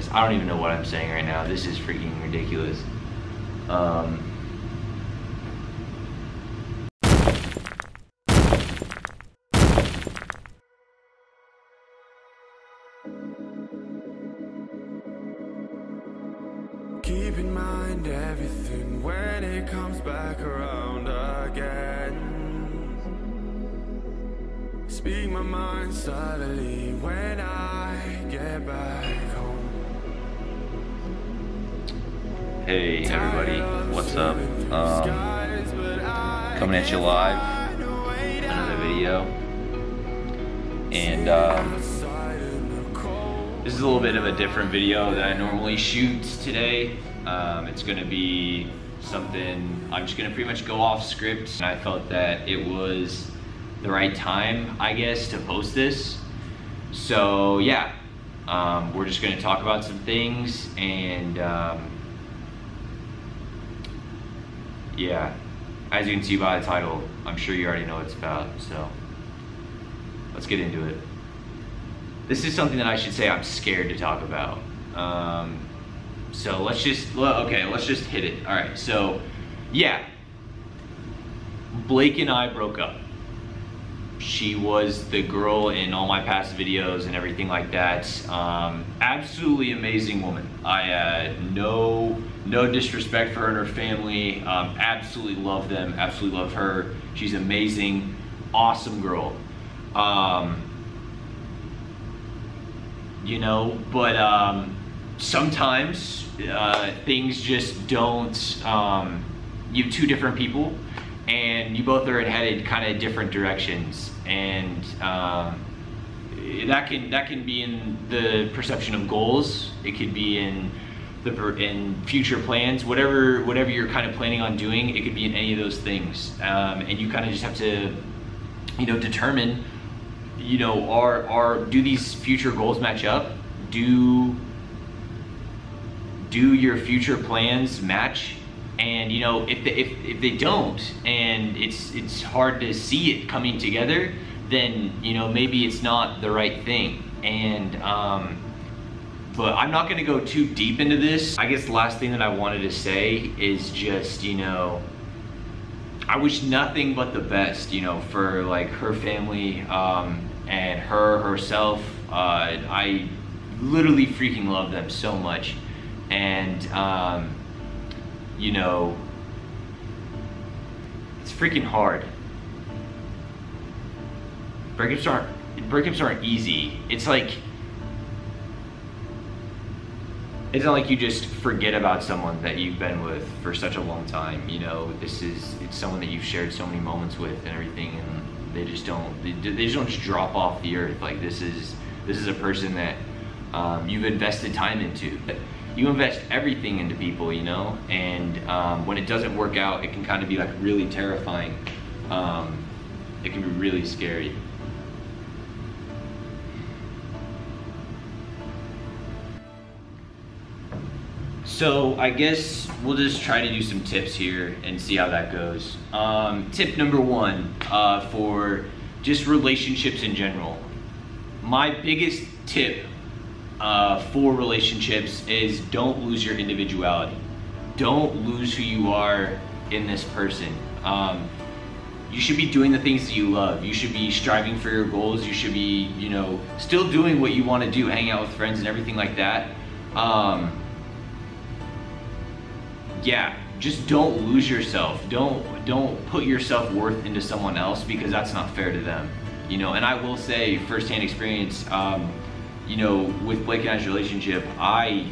goodness, I don't even know what I'm saying right now. This is freaking ridiculous. Keep in mind everything when it comes back around again. Speak my mind silently when I get back home. Hey everybody, what's up? Coming at you live, another video. And this is a little bit of a different video that I normally shoot today. It's gonna be something, I'm just gonna pretty much go off script. And I felt that it was the right time, I guess, to post this. So yeah, we're just gonna talk about some things, and yeah, as you can see by the title, I'm sure you already know what it's about, so let's get into it. This is something that I should say I'm scared to talk about. So let's just hit it. All right, so yeah, Blake and I broke up. She was the girl in all my past videos and everything like that. Absolutely amazing woman. I had no disrespect for her and her family. Absolutely love them, absolutely love her. She's amazing, awesome girl. You know, but sometimes things just don't, you have two different people and you both are headed kind of different directions, and that can be in the perception of goals, it could be in future plans, whatever you're kind of planning on doing, it could be in any of those things, and you kind of just have to, you know, determine, you know, do these future goals match up? Do your future plans match? And you know, if they don't, and it's hard to see it coming together, then you know, maybe it's not the right thing. And but I'm not gonna go too deep into this. I guess the last thing that I wanted to say is just, you know, I wish nothing but the best, you know, for like her family, and herself. I literally freaking love them so much, and you know, it's freaking hard. Breakups aren't easy. It's like, it's not like you just forget about someone that you've been with for such a long time. You know, it's someone that you've shared so many moments with and everything, and they just don't just drop off the earth. Like this is a person that you've invested time into. You invest everything into people, you know, and when it doesn't work out, it can kind of be like really terrifying. It can be really scary. So I guess we'll just try to do some tips here and see how that goes. Tip number one, for just relationships in general. My biggest tip for relationships is don't lose your individuality. Don't lose who you are in this person. You should be doing the things that you love. You should be striving for your goals. You should be, you know, still doing what you want to do, hanging out with friends and everything like that. Yeah, just don't lose yourself. Don't put your self-worth into someone else, because that's not fair to them. You know, and I will say, firsthand experience, you know, with Blake and I's relationship, I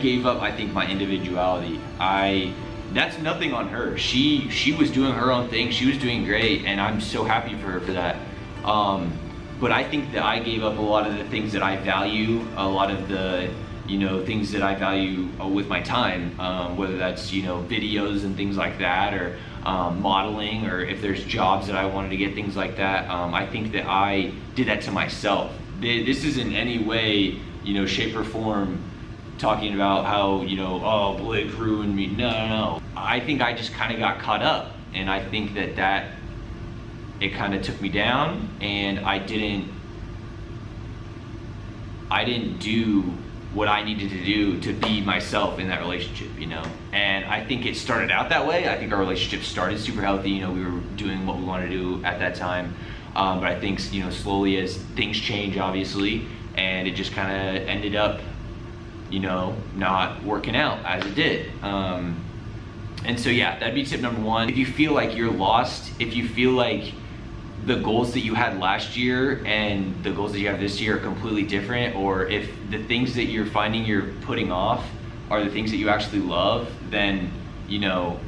gave up, I think, my individuality. That's nothing on her. She was doing her own thing. She was doing great, and I'm so happy for her for that. But I think that I gave up a lot of the things that I value, a lot of the, you know, things that I value with my time, whether that's, you know, videos and things like that, or modeling, or if there's jobs that I wanted to get, things like that. I think that I did that to myself. This isn't in any way, you know, shape or form talking about how, you know, oh, Blake ruined me. No. I think I just kind of got caught up, and I think that it kind of took me down, and I I didn't do what I needed to do to be myself in that relationship, you know? And I think it started out that way. I think our relationship started super healthy. You know, we were doing what we wanted to do at that time. But I think, you know, slowly as things change, obviously, and it just kind of ended up, you know, not working out as it did. And so yeah, that'd be tip number one. If you feel like you're lost, if you feel like the goals that you had last year and the goals that you have this year are completely different, or if the things that you're finding you're putting off are the things that you actually love, then, you know,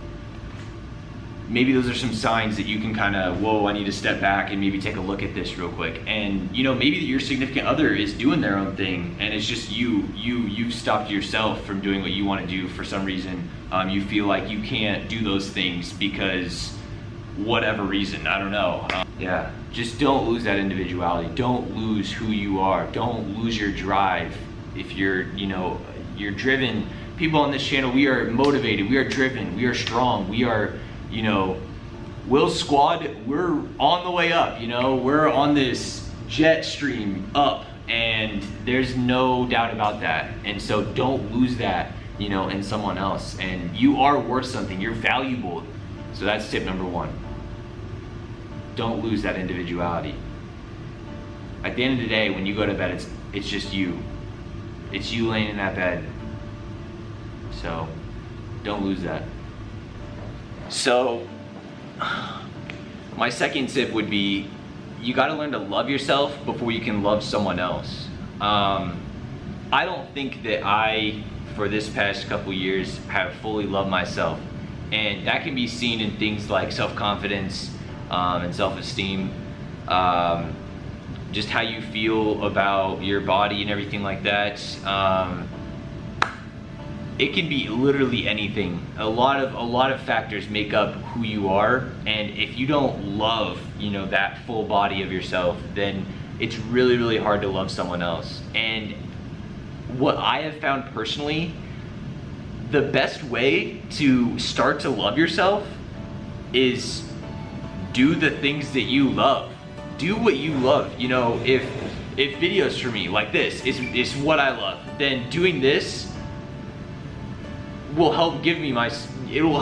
maybe those are some signs that you can kind of, whoa, I need to step back and maybe take a look at this real quick. And, you know, maybe your significant other is doing their own thing and it's just you've stopped yourself from doing what you want to do for some reason. You feel like you can't do those things because whatever reason, I don't know. Yeah, just don't lose that individuality. Don't lose who you are. Don't lose your drive. If you're, you know, you're driven. People on this channel, we are motivated, we are driven, we are strong, we are, you know, Will's squad, we're on the way up, you know, we're on this jet stream up, and there's no doubt about that. And so don't lose that, you know, in someone else. And you are worth something, you're valuable. So that's tip number one. Don't lose that individuality. At the end of the day, when you go to bed, it's just you. It's you laying in that bed. So don't lose that. So my second tip would be, you gotta learn to love yourself before you can love someone else. I don't think that I, for this past couple years, have fully loved myself. And that can be seen in things like self-confidence, and self-esteem, just how you feel about your body and everything like that. It can be literally anything. A lot of factors make up who you are, and if you don't love, you know, that full body of yourself, then it's really, really hard to love someone else. And what I have found personally, the best way to start to love yourself is do the things that you love. Do what you love. You know, if videos for me like this is what I love, then doing this will help give me it will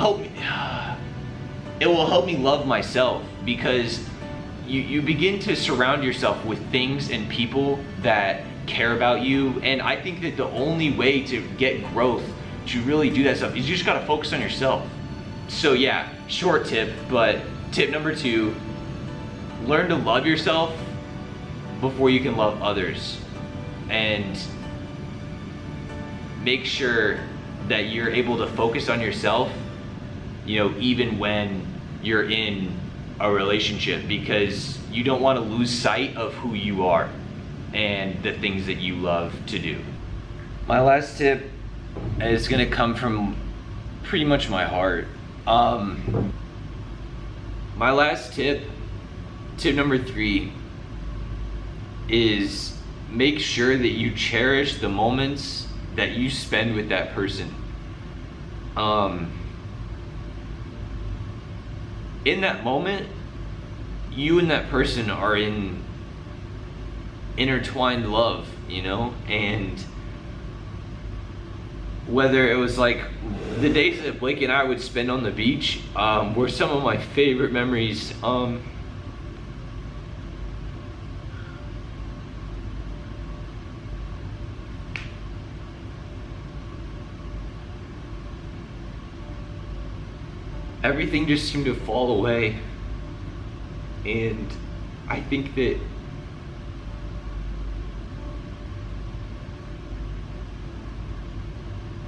help me love myself, because you begin to surround yourself with things and people that care about you. And I think that the only way to get growth, to really do that stuff, is you just gotta focus on yourself. So yeah, short tip, but tip number two, learn to love yourself before you can love others. And make sure that you're able to focus on yourself, you know, even when you're in a relationship, because you don't want to lose sight of who you are and the things that you love to do. My last tip is gonna come from pretty much my heart. My last tip number 3, is make sure that you cherish the moments that you spend with that person. In that moment, you and that person are in intertwined love, you know? And whether it was like the days that Blake and I would spend on the beach, were some of my favorite memories. Everything just seemed to fall away, and I think that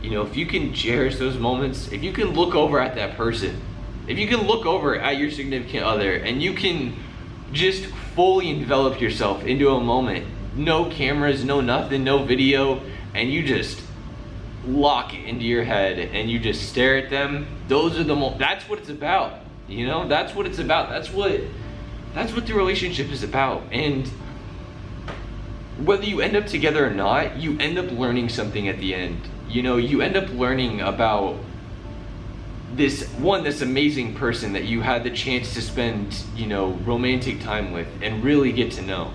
you know, if you can cherish those moments, if you can look over at that person, if you can look over at your significant other and you can just fully envelop yourself into a moment, no cameras, no nothing, no video, and you just lock it into your head and you just stare at them, those are the moments. That's what it's about, you know? That's what it's about. That's what the relationship is about. And whether you end up together or not, you end up learning something at the end. You know, you end up learning about this amazing person that you had the chance to spend, you know, romantic time with and really get to know.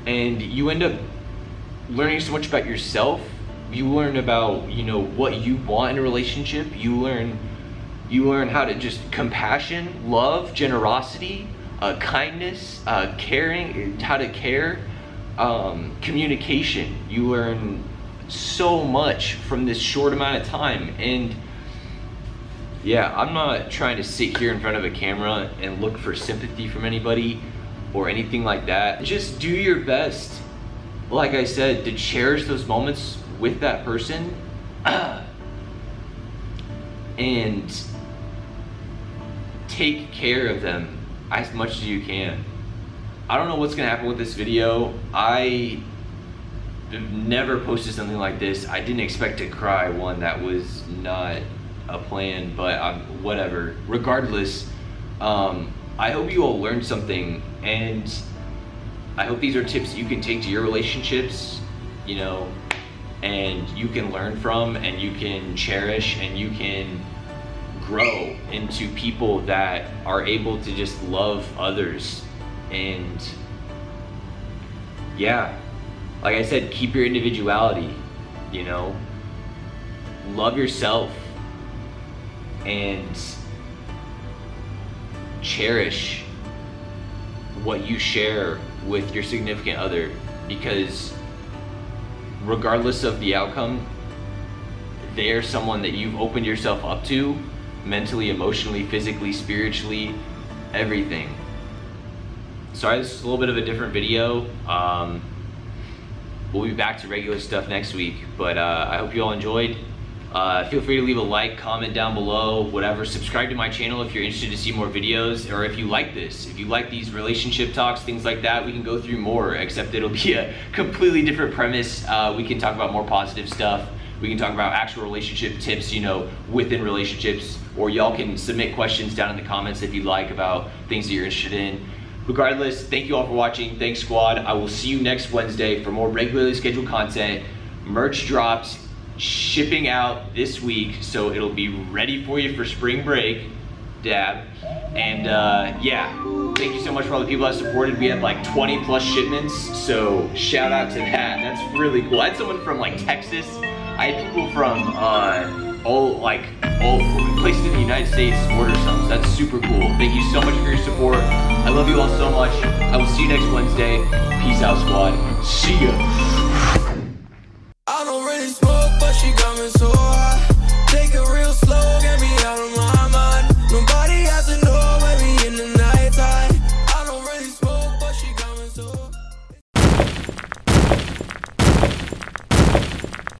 And you end up learning so much about yourself. You learn about, you know, what you want in a relationship. You learn how to just compassion, love, generosity, kindness, caring, how to care, communication. You learn so much from this short amount of time. And yeah, I'm not trying to sit here in front of a camera and look for sympathy from anybody or anything like that. Just do your best, like I said, to cherish those moments with that person and take care of them as much as you can. I don't know what's gonna happen with this video. I never posted something like this. I didn't expect to cry. One, that was not a plan, but whatever. Regardless, I hope you all learned something, and I hope these are tips you can take to your relationships, you know, and you can learn from, and you can cherish, and you can grow into people that are able to just love others. And yeah, like I said, keep your individuality, you know, love yourself, and cherish what you share with your significant other, because regardless of the outcome, they're someone that you've opened yourself up to mentally, emotionally, physically, spiritually, everything. Sorry, this is a little bit of a different video. We'll be back to regular stuff next week, but I hope you all enjoyed. Feel free to leave a like, comment down below, whatever. Subscribe to my channel if you're interested to see more videos, or if you like this. If you like these relationship talks, things like that, we can go through more, except it'll be a completely different premise. We can talk about more positive stuff. We can talk about actual relationship tips, you know, within relationships, or y'all can submit questions down in the comments if you'd like about things that you're interested in. Regardless, thank you all for watching. Thanks, squad. I will see you next Wednesday for more regularly scheduled content. Merch drops, shipping out this week, so it'll be ready for you for spring break. Dab. And yeah, thank you so much for all the people that supported. We had like 20+ shipments, so shout out to that. That's really cool. I had someone from like Texas. I had people from all places in the United States order some, so that's super cool. Thank you so much for your support. I love you all so much. I will see you next Wednesday. Peace out, squad. See ya. I don't really smoke, but she got me so